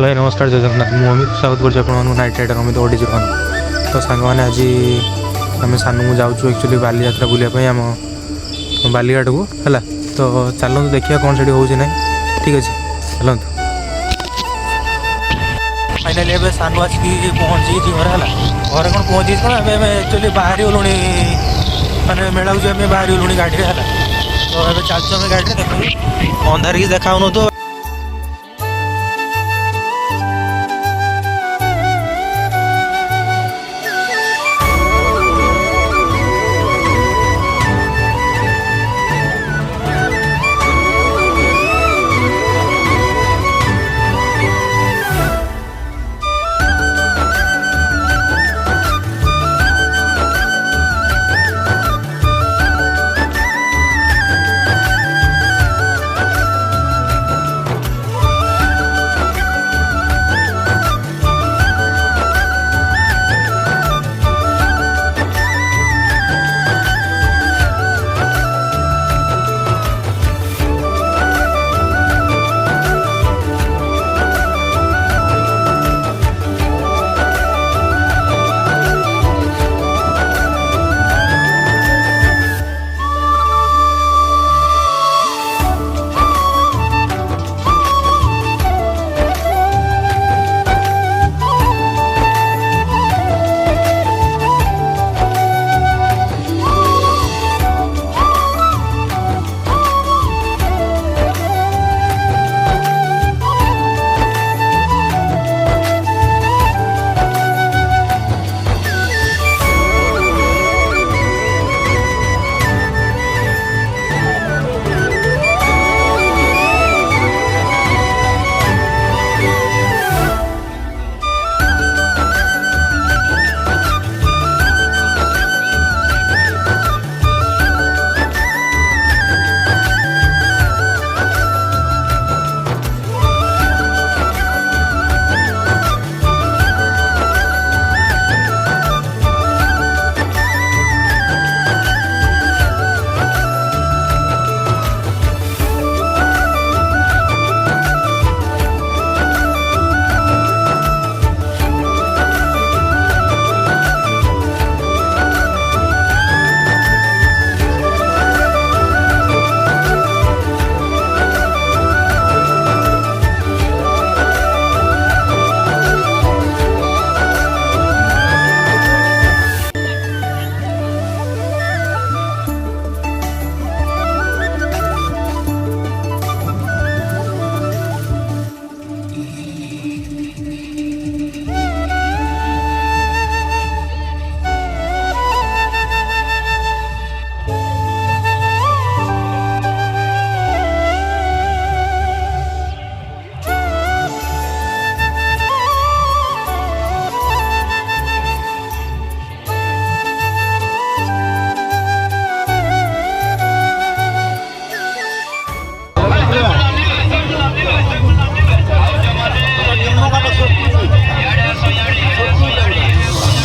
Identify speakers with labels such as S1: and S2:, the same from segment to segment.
S1: Hello नमस्कार जय जगन्नाथ मु अमित स्वागत कर नाइट राइडर अमित ओडिजी तो सांग मैंने आज आम सानू जाऊँ एक्चुअली बाली यात्रा बुलायापी आम बालीघाट को है तो चलतु देखिए कौन से हो ठीक अच्छे चलतु फाइनाली एवं सानू आसिक पहुँची घरे है घरे कौन पहुँची कौन एक्चुअली बाहरी गलु मैंने मेला को जाए बाहरी गलु गाड़ी है तो ये चलचु आम गाड़ी देखो अंधार कि देखा तो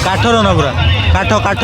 S1: काठर ना पूरा काठ काठ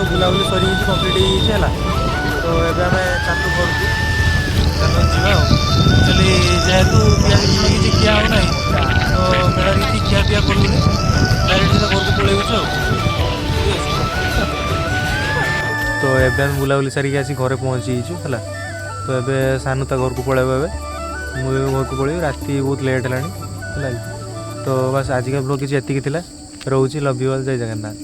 S1: बुलाबुली सरी कम्प्लीट होगा तो एबे आम चालू करूँ चालू जावा एक्चुअली जेहेतु किसी खिया हो ना तो मेला किसी खिया पिया करूँ डायरेक्ट सीधा घर को पलैबुचे तो एबे आम बुलाबुली सारिक आसी घरे पहुँची है तो एबे सानू ता घर को पलैब ए मुझे घर को पलैबी राति बहुत लेट है तो बस आज का ब्लॉग किसी एतिक रोचे लव यू ऑल जय जगन्नाथ।